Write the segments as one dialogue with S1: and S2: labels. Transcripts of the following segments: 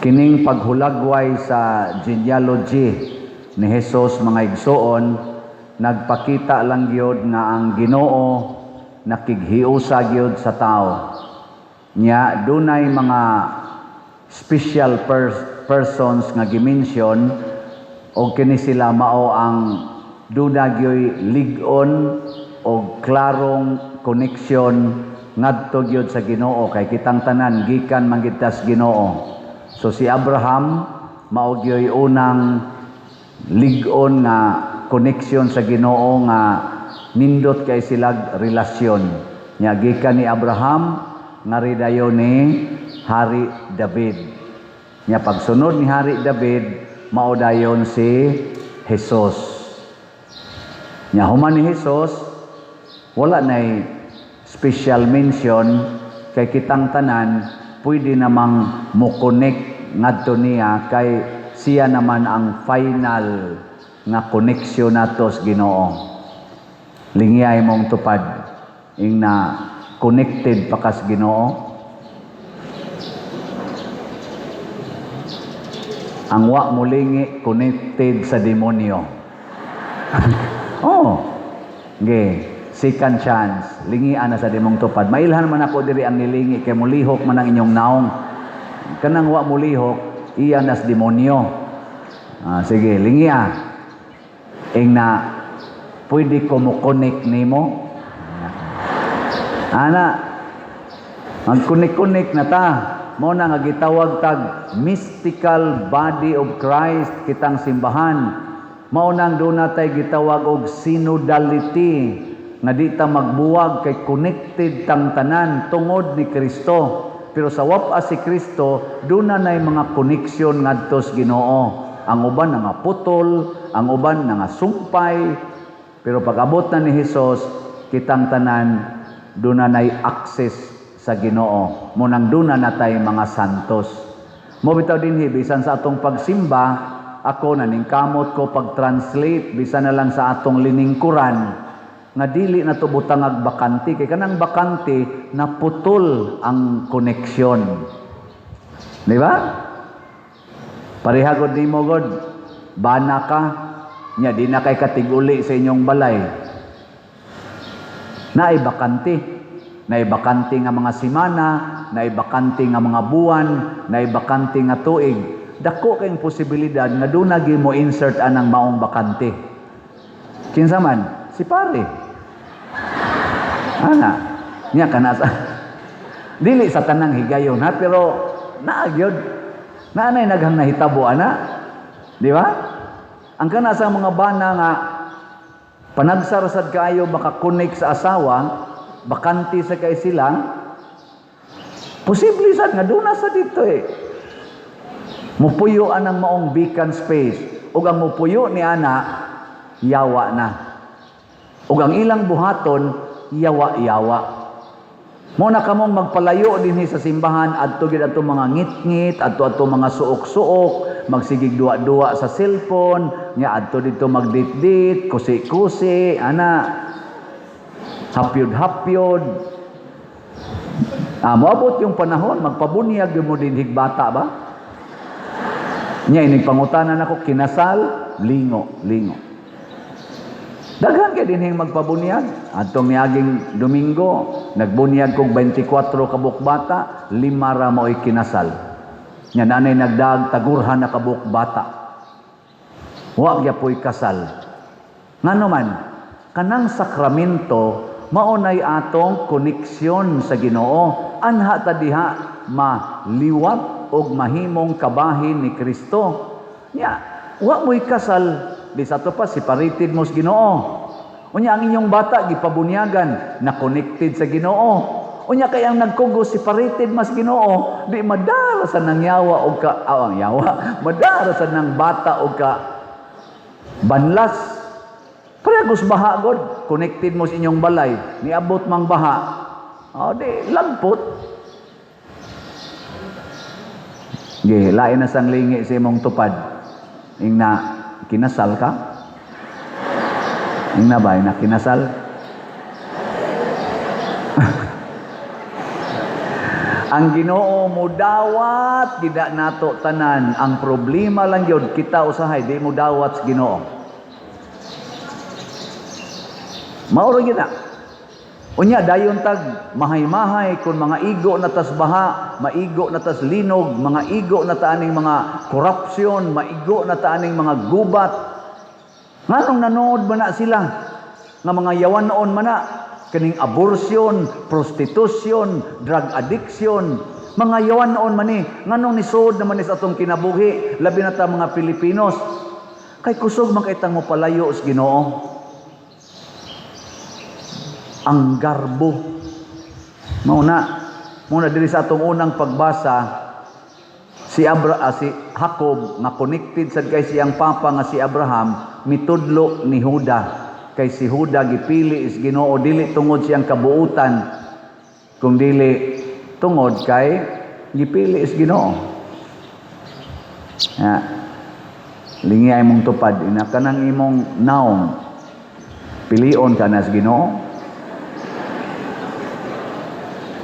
S1: Kining paghulagway sa genealogy ni Jesus mga igsoon, nagpakita lang gyud nga ang Ginoo nakighiusa gyud sa tao. Nya dunay mga special persons nga gimension o kini sila mao ang dunagyoy lig-on o klarong connection ngadto gyud sa Ginoo kay kitang tanan gikan mangitas Ginoo. So si Abraham mao gyoy unang lig-on nga connection sa Ginoo nga nindot kay silag relasyon. Nya gikan ni Abraham nga ridayon ni Hari David. Nya pagsunod ni Hari David mao dayon si Jesus. Nya human ni Jesus wala nay special mention kay kitang tanan pwede namang mo-connect ngadto niya kay siya naman ang final nga connection nato sa Ginoo. Lingiyay mong tupad ing na connected pa kas Ginoo. Ang wa mulingi connected sa demonyo. Oh. Okay. Second chance. Lingian na sa dimong tupad. Mailhan man ako diri ang nilingi kay mulihok man ang inyong naong. Kanang wa mulihok, iya nas demonyo. Sige, lingia. Ing na pwede ko mo connect nimo. Ana, mag-connect na ta. Mo na nga gitawag tag mystical body of Christ kitang simbahan. Mao nang doon natay gitawag og synodality nga di ta magbuwag kay connected tang tanan tungod ni Kristo. Pero sa wapa si Kristo, doon na nay mga connection ngadto sa Ginoo. Ang uban nga putol, ang uban nga sumpay. Pero pag abot na ni Jesus, kitang tanan doon na nay access sa Ginoo. Munang doon na natay mga santos. Mo bitaw dinhi bisan sa atong pagsimba, ako naningkamot ko pag-translate bisan na lang sa atong liningkuran nga dili na to butang ag bakante kay kanang bakante naputol ang connection. Di ba? Pareha gud nimo gud bana ka nya di na kay katiguli sa inyong balay. Naay bakante. Naay bakante nga mga semana, naay bakante nga mga buwan, naay bakante nga tuig. Dako kayong posibilidad nga doon nagi mo insert anang maong bakante. Kinsa man? Si pare. Ana, niya kanasa. Dili sa tanang higayon ha, pero naagyod. Naanay naghang nahitabo ana. Di ba? Ang kanasa mga bana nga panagsarasad kaayo makakonek sa asawa, bakante sa kay sila, posible sad nga doon na sa dito eh. Mupuyo anang maong vacant space. Ug ang mupuyo ni ana, yawa na. Ug ang ilang buhaton, yawa-yawa. Mo na kamong magpalayo dinhi sa simbahan adto gid ato mga ngit-ngit, adto mga suok-suok, magsigig duwa-duwa sa cellphone, nya adto dito magdit-dit, kusi-kusi, ana. Hapyod-hapyod. Moabot yung panahon magpabunyag yung mo dinhig bata ba? Nya inig pangutanan ako kinasal, lingo. Daghan kay dinhing magpabunyag. Atong niaging Domingo, nagbunyag kog 24 kabuk bata, 5 ra mo'y kinasal. Nya nanay nagdag tagurhan na kabuk bata. Wa gyapon kasal. Ngano man, kanang sakramento maunay atong koneksyon sa Ginoo. Anha ta diha maliwat og mahimong kabahin ni Kristo. Nya wa mo'y kasal. Di sa to pa, separated mo sa Ginoo. Unya ang inyong bata, gipabunyagan, na connected sa Ginoo. Unya kayang nagkugos, separated mas Ginoo, di madara sa nang yawa o ka, madara sa nang bata o ka banlas. Parehagos baha god, connected mo sa inyong balay, niabot mang baha. Di, lagpot. Lain na sang lingi sa imong tupad. Ing na, kinasal ka? Yung nabay na kinasal? Ang Ginoo mo dawat gida nato tanan. Ang problema lang yun kita usahay di mo dawat sa Ginoo. Mauro gina. Unya dayon tag mahay-mahay kun mga igo na tas baha, maigo na tas linog, mga igo na taaning mga korupsyon, maigo na taaning mga gubat. Nganong nanood ba na sila nga mga yawan noon man na kaning abortion, prostitution, drug addiction, mga yawan noon man ni nganong nisod naman is atong kinabuhi labi na ta mga Pilipinos kay kusog man kitang mo palayo sa Ginoo. Ang garbo muna diri sa atong unang pagbasa si Jacob nga connected sad kay siyang papa nga si Abraham mitudlo ni Juda kay si Juda gipili is Ginoo dili tungod siyang kabuutan kung dili tungod kay gipili is Ginoo. Ya. Lingi ay mong tupad ina kanang imong naong pilion ka na sa Ginoo.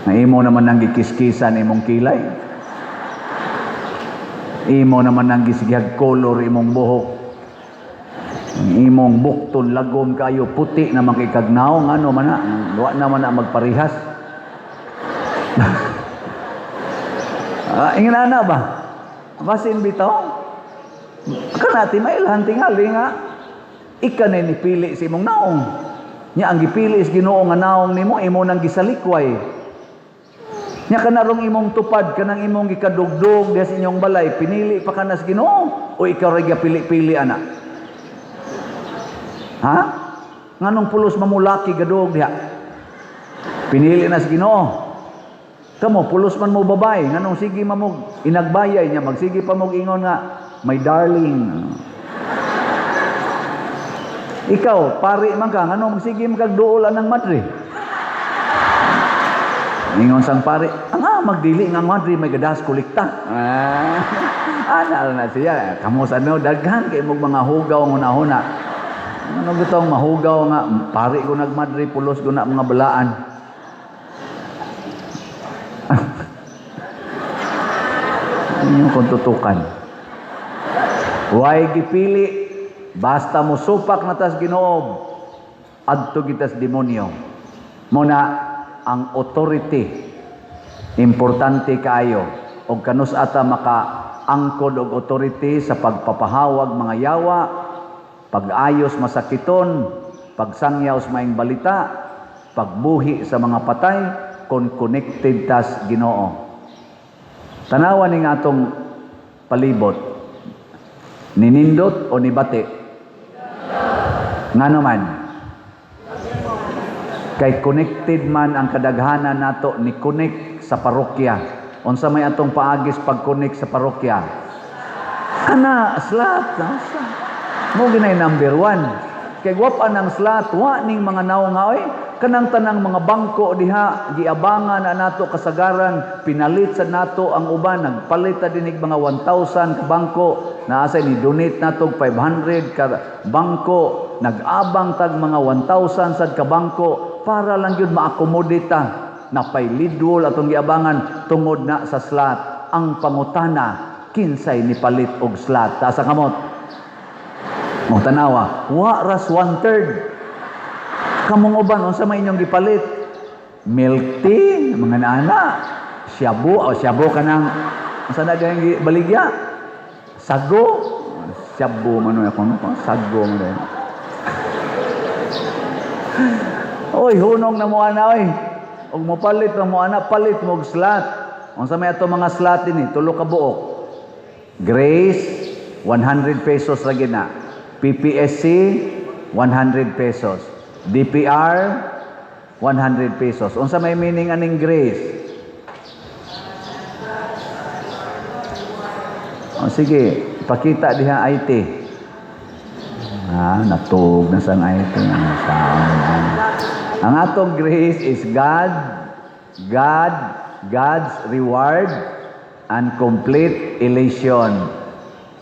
S1: Na imo naman nang gikiskisan imong kilay. Imo naman nang gisigyag color imong buhok. Imong bukton lagom kayo puti na makikagnaw ngano man na wa naman na magparihas. Ingana na ba? Basin bitaw. Kanati mailhan tingali nga ikanay ni pili sa imong naong. Nya ang gipili is Ginoo nga naong nimo imo nang gisalikway. Nya kanarong imong tupad kanang imong gikadugdog diha sa inyong balay pinili pa kanas Ginoo o ikaw ra pili-pili ana. Ha? Nganong pulos mamulaki gadug diha? Pinili na sa Ginoo. Kamo pulos man mo babay nganong sige mamog inagbayay nya magsige pa mog ingon nga my darling. Ikaw pari man ka nganong magsige magduol anang madre. Ingon sang pare, magdili nga madri may gadas kolekta. Ana na siya, kamo sa no daghan kay mong mga hugaw nguna-huna. Ano gitong mahugaw nga pare ko nagmadri pulos ko na mga balaan. Ano kung tutukan? Way gipili basta mo supak na tas Ginoo adto gitas demonyo. Muna ang authority importante kaayo og kanus ata makaangkod og authority sa pagpapahawag mga yawa, pag-ayos masakiton, pagsangyaw sa maayong balita, pagbuhi sa mga patay kon connected tas Ginoo. Tanawan ning atong palibot ninindot o nibati ngano man kay connected man ang kadaghanan nato ni connect sa parokya. Unsa may atong paagis pag-connect sa parokya? Ana slot mo ginay number 1 kay gwapa ng slot wa ning mga naong nga oy kanang tanang mga bangko diha giabangan na nato kasagaran pinalit sa nato ang uban nagpalit ta dinig mga 1,000 ka bangko naa say ni donate nato 500 ka bangko nag-abang tag mga 1,000 sad ka bangko para lang yun ma-accommodate ta na pailidwol atong giabangan tungod na sa slot. Ang pangutana kinsay ni palit og slot ta sa kamot mo tanawa wa ras 1/3 kamong uban unsa may inyong gipalit milk tea mga nana shabu o shabu kanang unsa na gyud baligya sago shabu man ako sago man. Oy, hunong na mo ana oy. Og mopalit na mo ana, palit mo og slot. Unsa may ato mga slot dinhi, tulo ka buok. Grace 100 pesos ra gid na. PPSC 100 pesos. DPR 100 pesos. Unsa may meaning aning Grace? O sige, pakita diha IT. Natug na sang IT. Ang atong grace is God's reward and complete elation.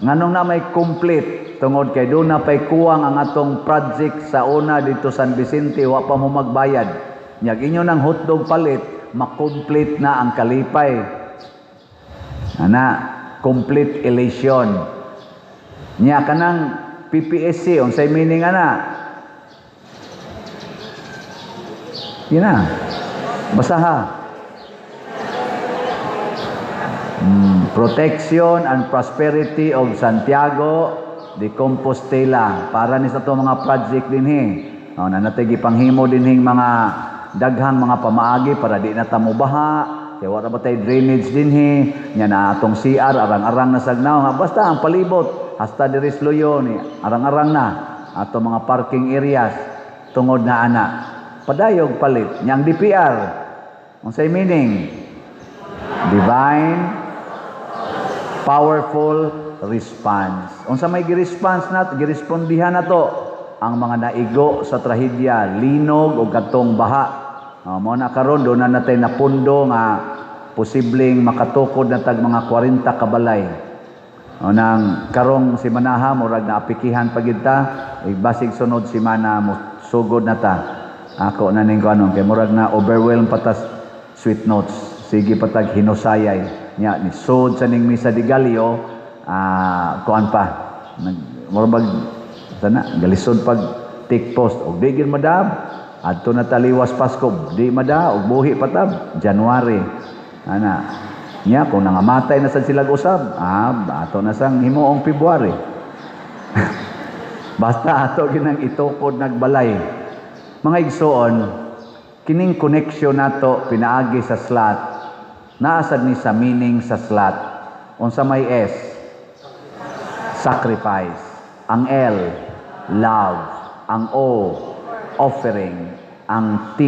S1: Nganong na may complete tungod kay doon na pay kuwang ang atong project sa una dito San Vicente wa pa mo magbayad. Nyag inyo ng hotdog palit makomplete na ang kalipay. Ana, complete elation. Nya kanang PPSC, unsay meaning ana? Yun na. Basaha. Protection and prosperity of Santiago de Compostela. Para ni sa to mga project dinhi. Na natay gipanghimo dinhing mga daghang mga pamaagi para di na tamubaha. Kaya wala ba tayo drainage dinhi. Nya na atong CR arang-arang na sagnaw. Basta ang palibot hasta diri Loyo ni arang-arang na ato mga parking areas tungod na ana. Padayog palit. Nya ang DPR. Unsay meaning? Divine powerful response. Unsa may gi-response nato, girespondihan nato ang mga naigo sa trahedya, linog o katong baha. Mao na karon do na natay napundo nga posibleng makatukod na tag mga 40 kabalay. Nang karong simanaha murag naapikihan pagid ta, basig sunod simana mo sugod na ta. Ako na ning kanon kay murag na overwhelm patas sweet notes. Sige patag hinusayay. Nya ni sud sa ning misa di Galio kuan pa murag sana galisod pag take post og di gid madab adto na taliwas Pasko di mada og buhi patab January ana nya kung nangamatay na sad sila usab ato na sang himuong February basta ato ginang itukod nagbalay mga igsoon kining connection nato pinaagi sa slot naasad ni sa meaning sa slot. Unsa may S? Sacrifice. Ang L, love. Ang O, offering. Ang T,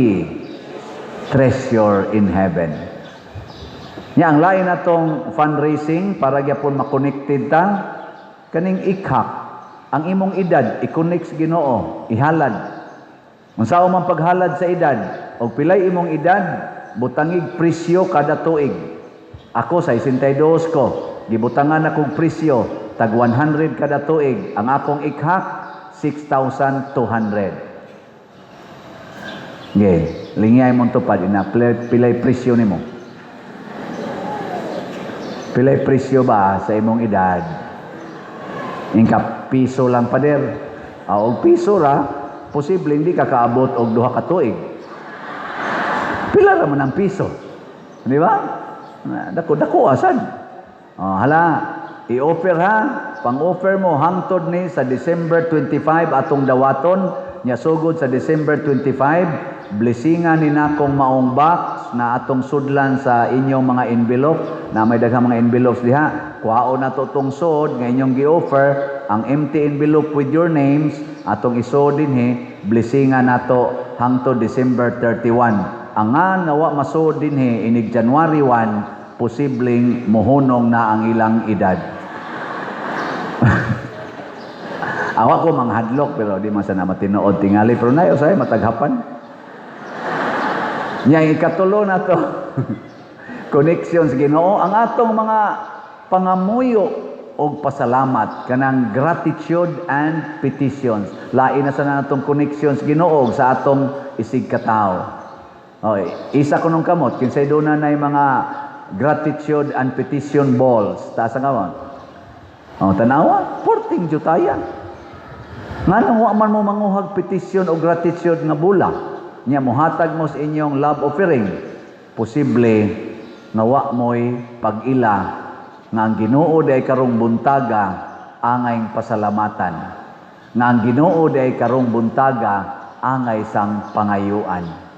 S1: treasure in heaven. Nya ang lain natong fundraising para gyapon ma-connected ta kaning ikhak ang imong edad i-connect sa Ginoo, ihalad. Unsa man paghalad sa edad og pilay imong edad butangig presyo kada tuig. Ako sa 62 ko, gibutangan akong presyo tag 100 kada tuig. Ang akong ikhak 6,200. Okay, lingay mo tupad ina pilay presyo nimo. Pilay presyo ba sa imong edad? Ingka piso lang pader. Og piso ra, posible hindi ka kaabot og 2 ka tuig. Pila raman ang piso. Di ba? Dako asad. Hala, i-offer ha. Pang-offer mo hangtod ni sa December 25 atong dawaton. Nya sugod sa December 25, blessingan ni nakong maong box na atong sudlan sa inyong mga envelope. Na may daghang mga envelopes diha. Kuhaon na to tong sud nga inyong gi-offer. Ang empty envelope with your names atong isod dinhi. Blessingan nato hangtod December 31. Ang nawa masud dinhi inig January 1 posibleng mohunong na ang ilang edad. Awa ko manghadlok pero di man sana matinuod tingali pero nayo say mataghapan. Nya ikatulo na to. Connections Ginoo ang atong mga pangamuyo og pasalamat kanang gratitude and petitions. Lain na sana natong connections Ginoo sa atong isig katawo. Okay. Isa ko nung kamot, kinsay doon na yung mga gratitude and petition balls. Taas ang kamot. Tanawa, 14 jutaya. Nga nung man mo manguhag petition o gratitude nga bula, niya muhatag mo sa inyong love offering, posible nga wa mo'y pag-ila nga ang Ginoo day karong buntaga angay pasalamatan. Nga ang Ginoo day karong buntaga angay sang pangayuan.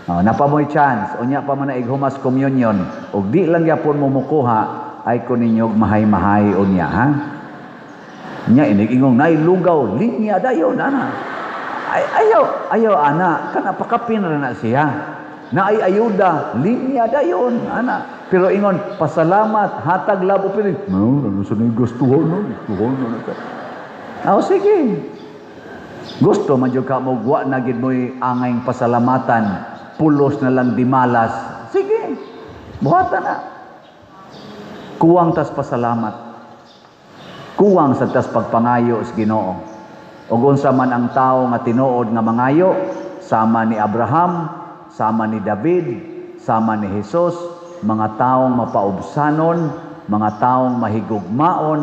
S1: Napamoy chance, unya pa man na ighumas communion, ug di lang yapon mo mukuha, ay ko ninyog mahay-mahay unya, ha? Nya inigingong nailugaw, linya dayon, ana. Ayaw, ana, kana pakapin ra na siya. Na ay ayuda, linya dayon, ana. Pero ingon, pasalamat, hatag labo piling. No, ano sa nang gustuhan no? Gustuhan na. Sige. Gusto man jud ka mo wa na gid mo'y angayng pasalamatan. Pulos na lang di malas. Sige, buhatan na. Kuwang tas pasalamat. Kuwang sa tas pagpangayo sa Ginoo. Ug unsa man ang tawo nga tinuod nga mangayo, sama ni Abraham, sama ni David, sama ni Hesus, mga taong mapaubsanon, mga taong mahigugmaon,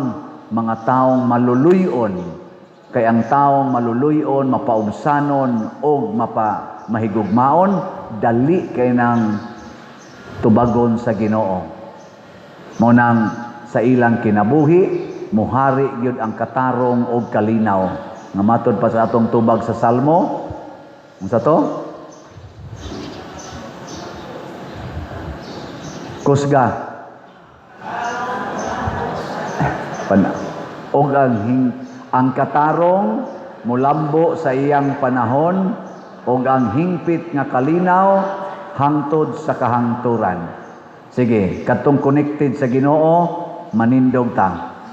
S1: mga taong maluluyon. Kay ang taong maluluyon, mapaubsanon o mahigugmaon, dali kay nang tubagon sa Ginoo. Mao nang sa ilang kinabuhi, muhari gyud ang katarong og kalinaw. Nga matod pa sa atong tubag sa Salmo, unsa to? Kusga. Og ang katarong mulambo sa iyang panahon og ang hingpit nga kalinaw hangtod sa kahangturan. Sige, katong connected sa Ginoo, manindog ta.